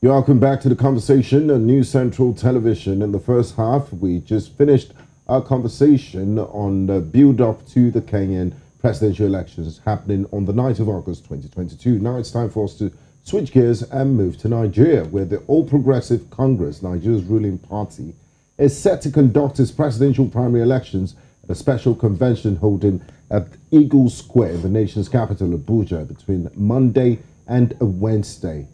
You're welcome back to the conversation on News Central Television. In the first half, we just finished our conversation on the build-up to the Kenyan presidential elections happening on the 9th of August 2022. Now it's time for us to switch gears and move to Nigeria, where the All Progressive Congress, Nigeria's ruling party, is set to conduct its presidential primary elections at a special convention holding at Eagle Square in the nation's capital, Abuja, between Monday and Wednesday.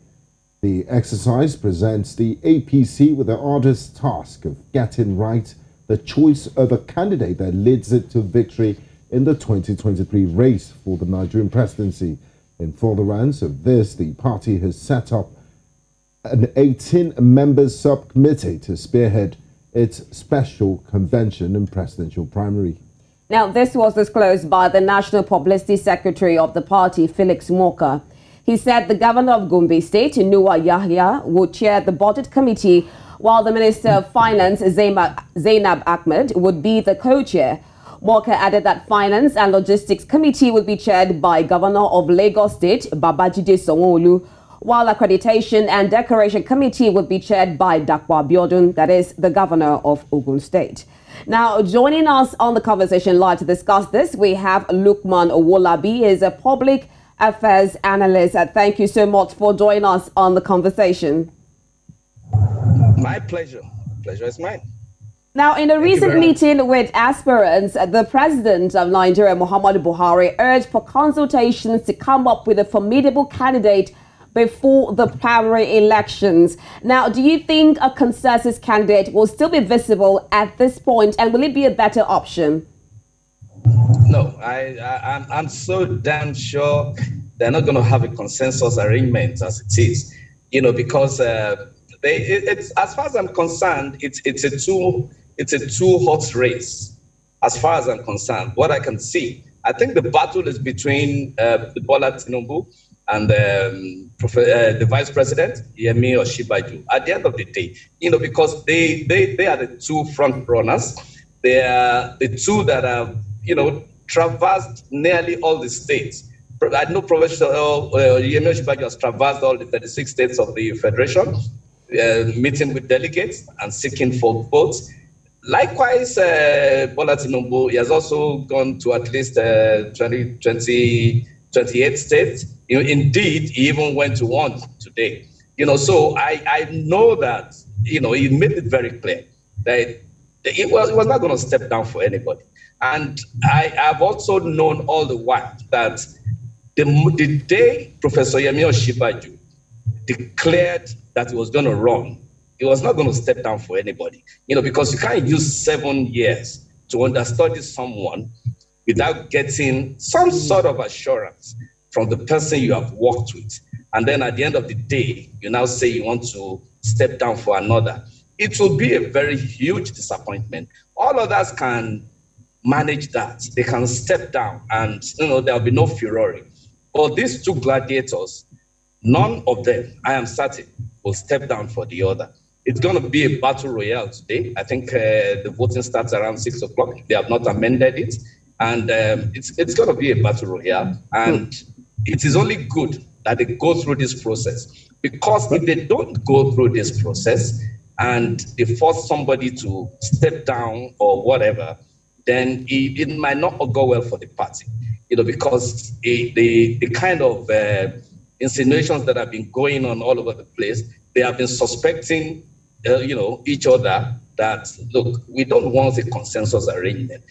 The exercise presents the APC with the arduous task of getting right the choice of a candidate that leads it to victory in the 2023 race for the Nigerian presidency. In furtherance of this, the party has set up an 18-member subcommittee to spearhead its special convention and presidential primary. Now, this was disclosed by the National Publicity Secretary of the party, Felix Moka. He said the governor of Gombe State, Noah Yahya, would chair the budget committee, while the Minister of Finance, Zainab Ahmed, would be the co-chair. Moka added that Finance and Logistics Committee would be chaired by Governor of Lagos State, Babajide Sanwo-Olu, while Accreditation and Decoration Committee would be chaired by Dapo Abiodun, that is the Governor of Ogun State. Now, joining us on the conversation live to discuss this, we have Lukman Owolabi. He is a public affairs analyst. Thank you so much for joining us on the conversation. My pleasure. Pleasure is mine. Now, in a recent meeting with aspirants, the president of Nigeria, Muhammadu Buhari, urged for consultations to come up with a formidable candidate before the primary elections. Now, do you think a consensus candidate will still be visible at this point, and will it be a better option? No, I'm so damn sure they're not going to have a consensus arrangement as it is, because it's as far as I'm concerned, it's a two horse race. As far as I'm concerned, what I can see, I think the battle is between Bola Tinubu and the vice president, Yemi Osinbajo. At the end of the day, because they are the two front runners. They are the two that have, traversed nearly all the states. I know Professor Yemi Osinbajo has traversed all the 36 states of the Federation, meeting with delegates and seeking for votes. Likewise, Bola Tinubu, he has also gone to at least 28 states. Indeed, he even went to one today. So I know that, he made it very clear that he was not going to step down for anybody. And I have also known all the while that the day Professor Yemi Osinbajo declared that he was going to run, he was not going to step down for anybody, because you can't use 7 years to understudy someone without getting some sort of assurance from the person you have worked with. And then at the end of the day, you now say you want to step down for another. It will be a very huge disappointment. All others can manage that. They can step down and, there'll be no furore. But these two gladiators, none of them, I am certain, will step down for the other. It's going to be a battle royale today. I think the voting starts around 6 o'clock. They have not amended it. And it's going to be a battle royale. And it is only good that they go through this process. Because if they don't go through this process and they force somebody to step down or whatever, then it might not go well for the party. Because the kind of insinuations that have been going on all over the place, they have been suspecting, each other that, look, we don't want a consensus arrangement.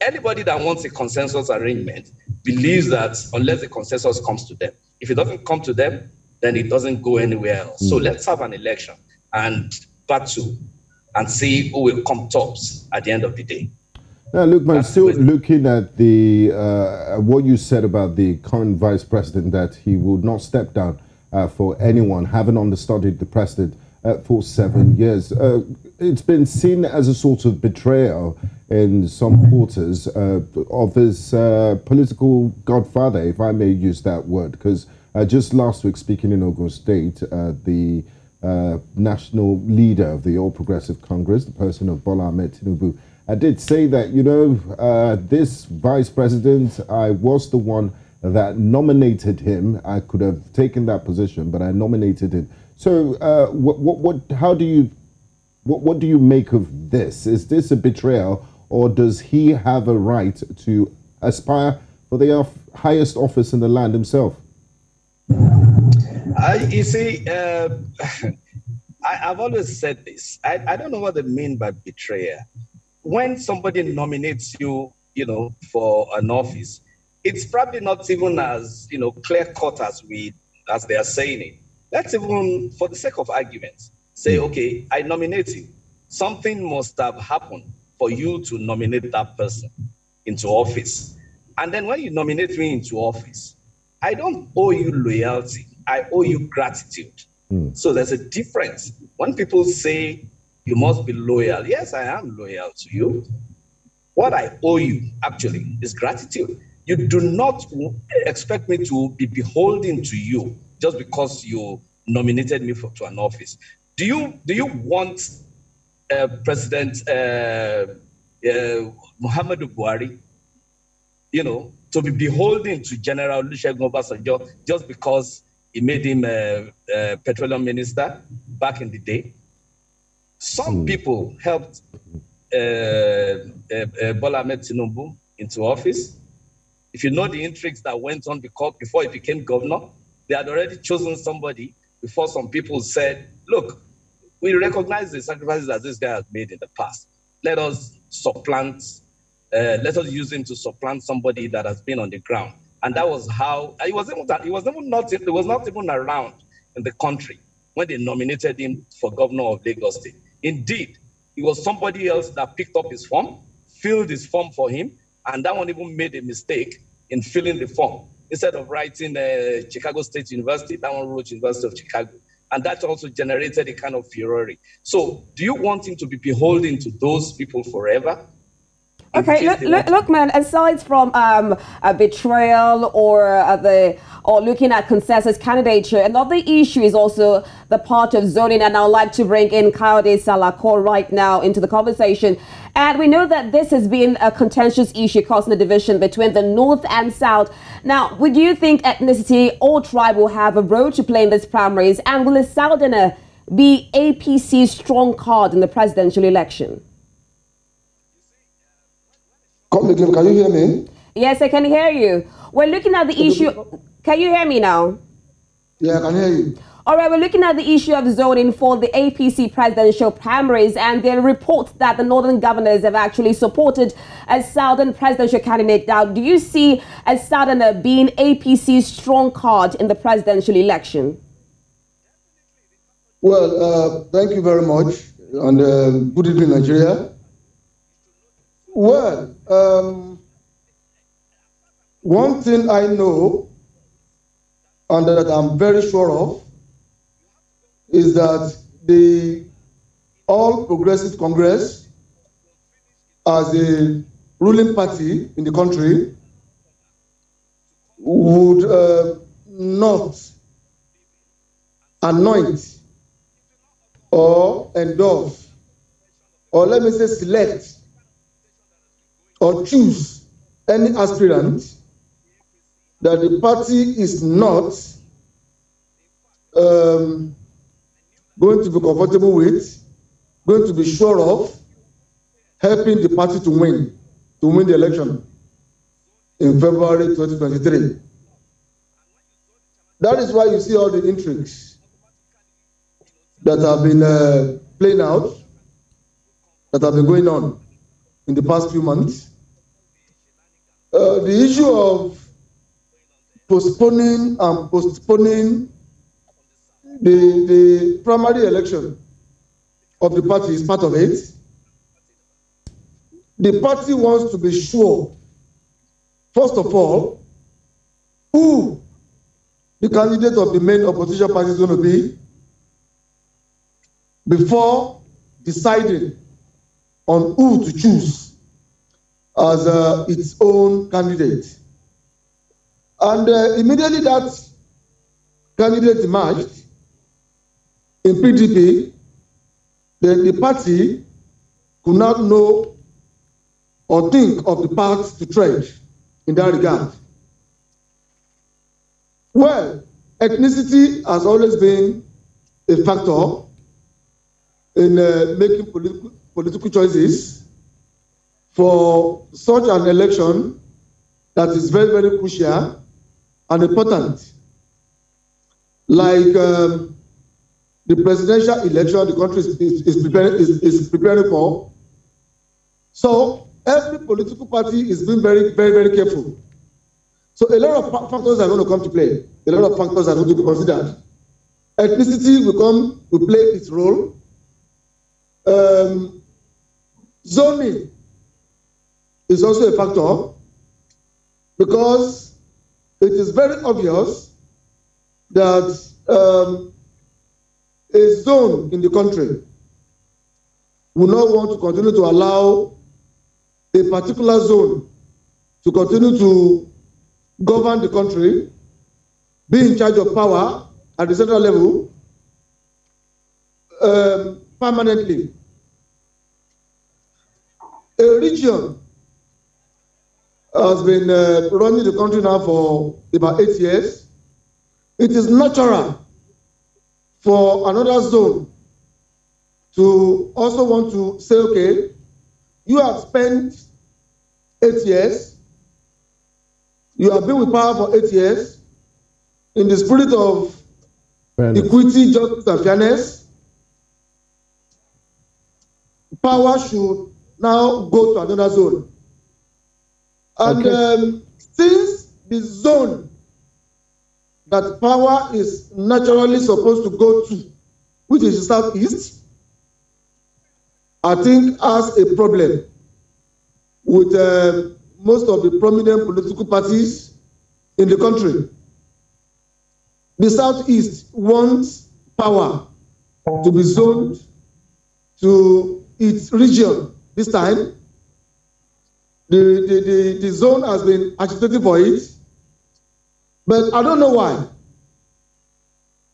Anybody that wants a consensus arrangement believes that unless the consensus comes to them, if it doesn't come to them, then it doesn't go anywhere else. So let's have an election and battle and see who will come tops at the end of the day. Now, Lukman, still looking at the what you said about the current vice president, that he would not step down for anyone, having understudied the president for 7 years. It's been seen as a sort of betrayal in some quarters of his political godfather, if I may use that word, because just last week, speaking in Ogun State, the national leader of the All Progressive Congress, the person of Bola Ahmed Tinubu, I did say that, this vice president, I was the one that nominated him. I could have taken that position, but I nominated him So, how do you, what do you make of this? Is this a betrayal, or does he have a right to aspire for the highest office in the land himself? You see, I've always said this. I don't know what they mean by betrayal. When somebody nominates you, for an office, it's probably not even as, clear-cut as they are saying it. Let's even, for the sake of argument, say, okay, I nominate you. Something must have happened for you to nominate that person into office. And then when you nominate me into office, I don't owe you loyalty. I owe you gratitude. So there's a difference. When people say you must be loyal, yes, I am loyal to you. What I owe you, actually, is gratitude. You do not expect me to be beholden to you just because you nominated me to an office. Do you want President Muhammadu Buhari, to be beholden to General Olusegun Obasanjo just because he made him a petroleum minister back in the day? Some people helped Bola Ahmed Tinubu into office. If you know the intrigues that went on before he became governor, they had already chosen somebody before some people said, look, we recognize the sacrifices that this guy has made in the past. Let us use him to supplant somebody that has been on the ground. And that was how, he was not even around in the country when they nominated him for governor of Lagos State. Indeed, it was somebody else that picked up his form, filled his form for him, and that one even made a mistake in filling the form. Instead of writing Chicago State University, that one wrote University of Chicago. And that also generated a kind of furore. So do you want him to be beholden to those people forever? Okay, look, man, aside from a betrayal or looking at consensus candidature, another issue is also the part of zoning, and I'd like to bring in Olukayode Salako right now into the conversation. And we know that this has been a contentious issue causing a division between the North and South. Now, would you think ethnicity or tribe will have a role to play in these primaries? And will a Southerner be APC's strong card in the presidential election? Come again, can you hear me? Yes, I can hear you. We're looking at the issue. Can you hear me now? Yeah, I can hear you. All right, we're looking at the issue of zoning for the APC presidential primaries, and there are reports that the northern governors have actually supported a southern presidential candidate. Now, do you see a southerner being APC's strong card in the presidential election? Well, thank you very much, and good evening, Nigeria. Well, one thing I know, and that I'm very sure of, is that the All Progressive Congress, as a ruling party in the country, would not anoint or endorse, or let me say select, or choose any aspirant that the party is not going to be comfortable with, going to be sure of, helping the party to win the election in February 2023. That is why you see all the intrigues that have been playing out, that have been going on in the past few months. The issue of postponing the primary election of the party is part of it. The party wants to be sure, first of all, who the candidate of the main opposition party is going to be before deciding on who to choose as its own candidate. And immediately that candidate emerged in PDP, then the party could not know or think of the path to tread in that regard. Well, ethnicity has always been a factor in making political choices for such an election that is very, very crucial and important. Like the presidential election the country is preparing for. So every political party is being very, very, very careful. So a lot of factors are going to come to play. A lot of factors are going to be considered. Ethnicity will play its role. Zoning is also a factor because it is very obvious that a zone in the country will not want to continue to allow a particular zone to continue to govern the country, be in charge of power at the central level permanently. A region has been running the country now for about 8 years. It is natural for another zone to also want to say, okay, you have spent 8 years, you have been with power for 8 years, in the spirit of equity, justice, and fairness, power should now go to another zone. And okay. Since the zone that power is naturally supposed to go to, which is the Southeast, I think has a problem with most of the prominent political parties in the country. The Southeast wants power to be zoned to its region. This time, the zone has been agitated for it, but I don't know why.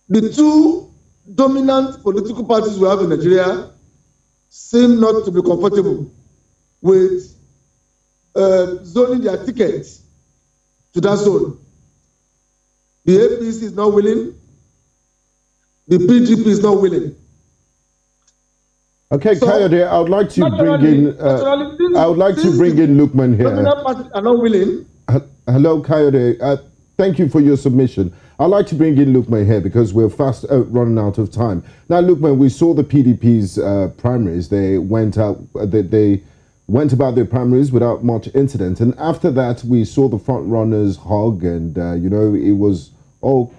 The two dominant political parties we have in Nigeria seem not to be comfortable with zoning their tickets to that zone. The APC is not willing. The PDP is not willing. Okay, so, Kayode, I would like to bring in Lukman here. Dominant parties are not willing. Hello, Kayode. Thank you for your submission. I'd like to bring in Lukman here because we're fast running out of time. Now, Lukman, we saw the PDP's primaries. They went out. They went about their primaries without much incident, and after that, we saw the front runners hug, and it was all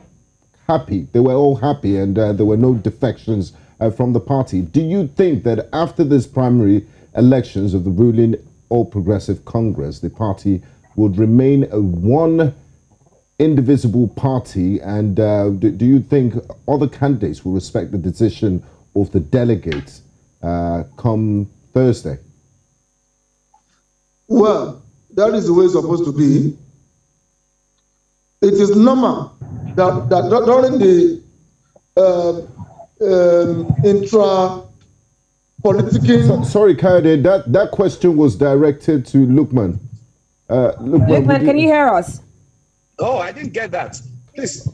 happy. They were all happy, and there were no defections from the party. Do you think that after this primary elections of the ruling All Progressive Congress, the party would remain a one indivisible party, and do you think other candidates will respect the decision of the delegates come Thursday? Well, that is the way it's supposed to be. It is normal that during the intra-politicking... Sorry, Kayode, that question was directed to Lukman. Lukman, can you hear us? Oh, I didn't get that. Please.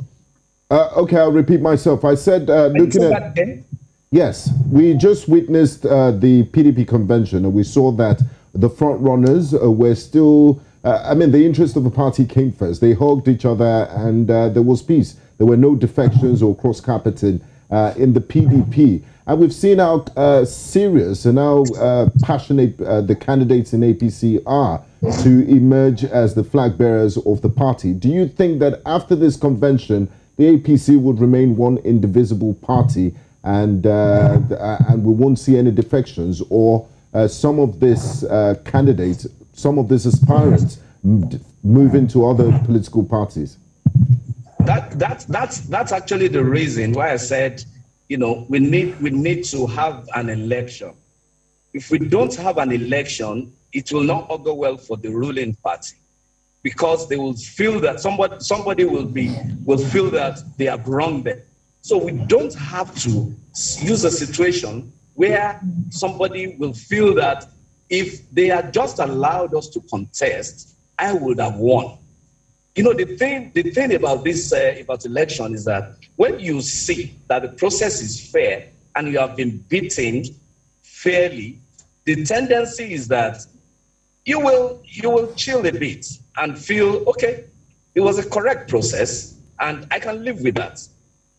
Okay, I'll repeat myself. I said, looking at... Yes, we just witnessed the PDP convention, and we saw that the front runners were still... the interest of the party came first. They hugged each other, and there was peace. There were no defections or cross-carpeting in the PDP. And we've seen how serious and how passionate the candidates in APC are to emerge as the flag bearers of the party. Do you think that after this convention, the APC would remain one indivisible party, and we won't see any defections, or some of this candidates, some of these aspirants move into other political parties? That's actually the reason why I said, we need to have an election. If we don't have an election, it will not augur well for the ruling party, because they will feel that somebody will feel that they have wronged them. So we don't have to use a situation where somebody will feel that if they had just allowed us to contest, I would have won. you know, the thing about this, about election is that when you see that the process is fair and you have been beaten fairly, the tendency is that you will chill a bit and feel, okay, it was a correct process and I can live with that.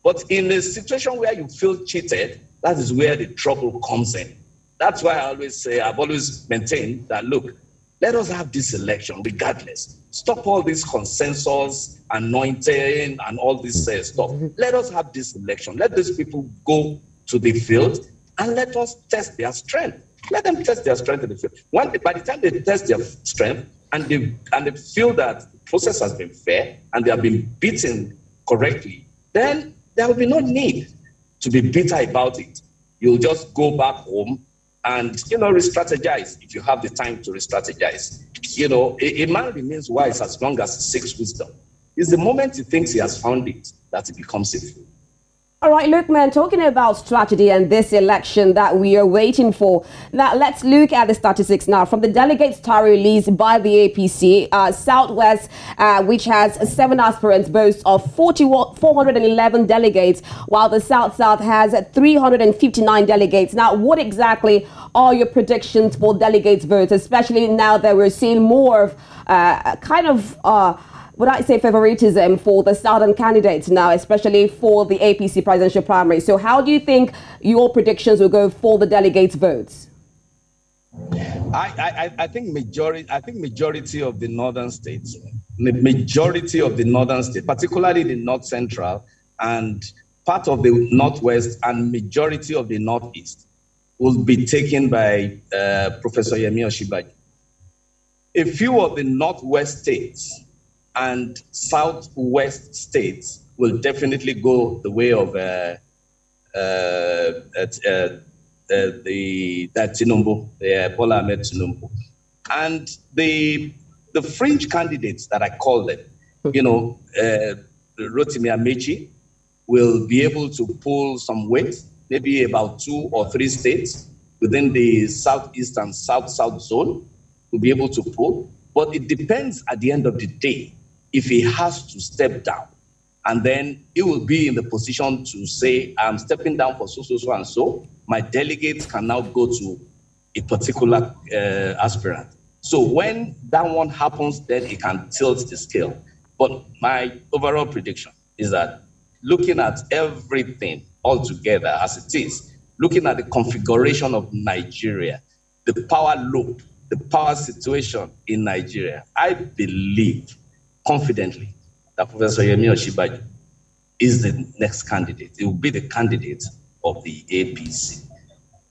But in a situation where you feel cheated, that is where the trouble comes in. That's why I've always maintained that, look, let us have this election regardless. Stop all this consensus, anointing, and all this stuff. Let us have this election. Let these people go to the field and let us test their strength. Let them test their strength in the field. By the time they test their strength and they feel that the process has been fair and they have been beaten correctly, then there will be no need to be bitter about it. You'll just go back home and, you know, re-strategize if you have the time to re-strategize. You know, a man remains wise as long as he seeks wisdom. It's the moment he thinks he has found it that he becomes a fool. All right, Lukman, talking about strategy and this election that we are waiting for. Now, let's look at the statistics now. From the delegates tally released by the APC, Southwest, which has 7 aspirants, boasts of 411 delegates, while the South-South has 359 delegates. Now, what exactly are your predictions for delegates' votes, especially now that we're seeing more of would I say favoritism for the southern candidates now, especially for the APC presidential primary? So how do you think your predictions will go for the delegates' votes? I think majority of the northern states, particularly the north central and part of the northwest and majority of the northeast, will be taken by Professor Yemi Osinbajo. A few of the northwest states and southwest states will definitely go the way of Tinubu, Bola Ahmed Tinubu. And the fringe candidates that I call them, you know, Rotimi Amechi will be able to pull some weight, maybe about 2 or 3 states within the southeast and south-south zone will be able to pull. But it depends at the end of the day if he has to step down, and then he will be in the position to say, I'm stepping down for so, and so. My delegates can now go to a particular aspirant. So when that one happens, then it can tilt the scale. But my overall prediction is that looking at everything altogether as it is, looking at the configuration of Nigeria, the power loop, the power situation in Nigeria, I believe confidently that Professor Yemi Osinbajo is the next candidate. It will be the candidate of the APC,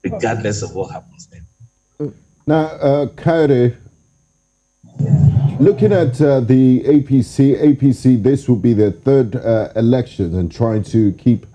regardless of what happens then. Now, Kayode, looking at the APC, this will be their 3rd election and trying to keep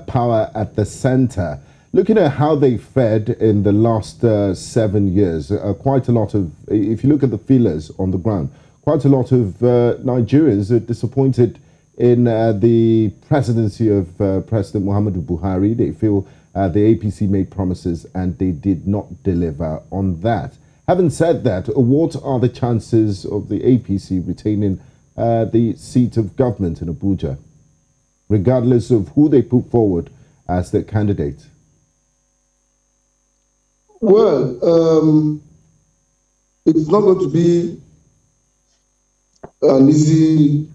power at the center. Looking at how they fared in the last 7 years, quite a lot of, if you look at the feelers on the ground, quite a lot of Nigerians are disappointed in the presidency of President Muhammadu Buhari. They feel the APC made promises and they did not deliver on that. Having said that, what are the chances of the APC retaining the seat of government in Abuja, regardless of who they put forward as their candidate? Well, it's not going to be an easy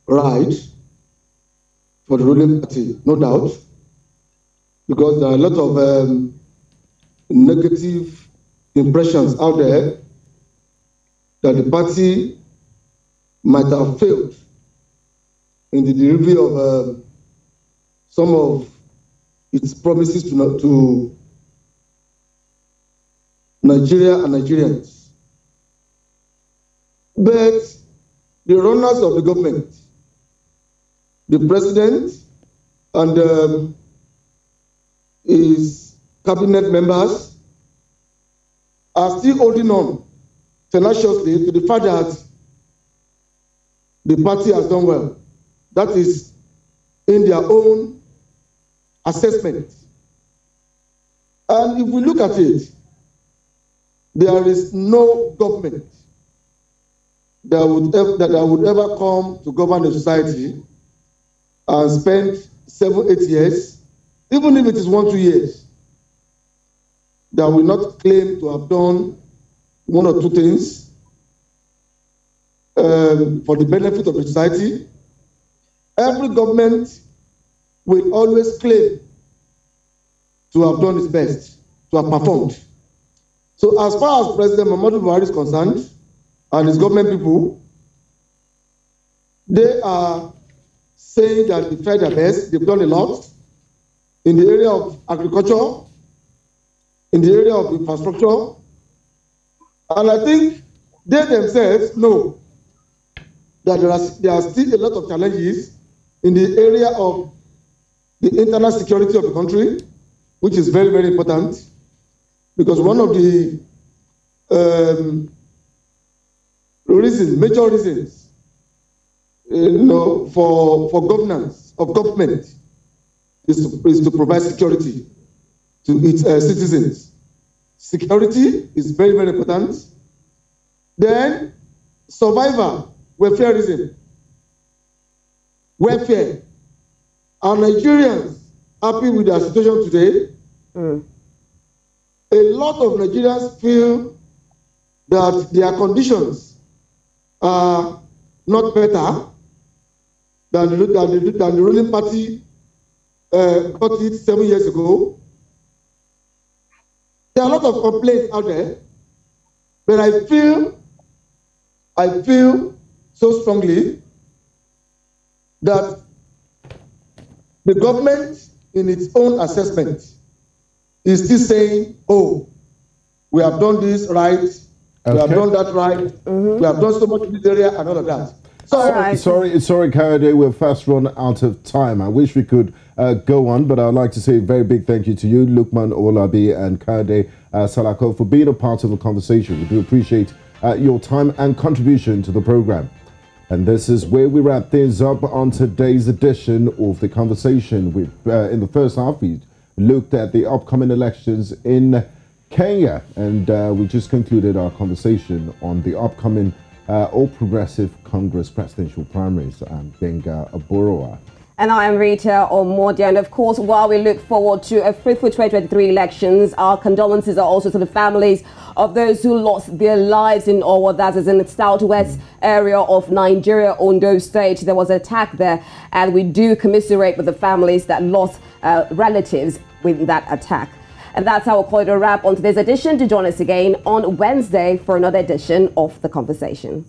ride for the ruling party, no doubt, because there are a lot of negative impressions out there that the party might have failed in the delivery of some of its promises to Nigeria and Nigerians. But the runners of the government, the president and his cabinet members, are still holding on tenaciously to the fact that the party has done well. That is in their own assessment. And if we look at it, there is no government that would ever come to govern a society and spend 7-8 years, even if it is 1-2 years, that will not claim to have done 1 or 2 things for the benefit of the society. Every government will always claim to have done its best, to have performed. So as far as President Muhammadu Buhari is concerned, and his government people, they are saying that they've tried their best, they've done a lot in the area of agriculture, in the area of infrastructure, and I think they themselves know that there are still a lot of challenges in the area of the internal security of the country, which is very, very important, because one of the major reasons, for governance of government is to provide security to its citizens. Security is very, very important. Then survival, welfareism, welfare. Are Nigerians happy with their situation today? A lot of Nigerians feel that their conditions are not better than the ruling party got it 7 years ago. There are a lot of complaints out there, but I feel so strongly that the government, in its own assessment, is still saying, oh, we have done this right, we have done that right, we have done so much in this area and all of that. So, sorry, Kayode, we're fast run out of time. I wish we could go on, but I'd like to say a very big thank you to you, Lukman Owolabi and Kayode Salako, for being a part of the conversation. We do appreciate your time and contribution to the program. And this is where we wrap things up on today's edition of the conversation. In the first half, we looked at the upcoming elections in Kenya, and we just concluded our conversation on the upcoming All Progressive Congress Presidential Primaries and Gbenga Aborowa. And I am Rita Omodia. And of course, while we look forward to a fruitful 2023 elections, our condolences are also to the families of those who lost their lives in Owo, that is in the southwest area of Nigeria, Ondo State. There was an attack there, and we do commiserate with the families that lost relatives with that attack. And that's how we'll call it a wrap on today's edition. To join us again on Wednesday for another edition of The Conversation.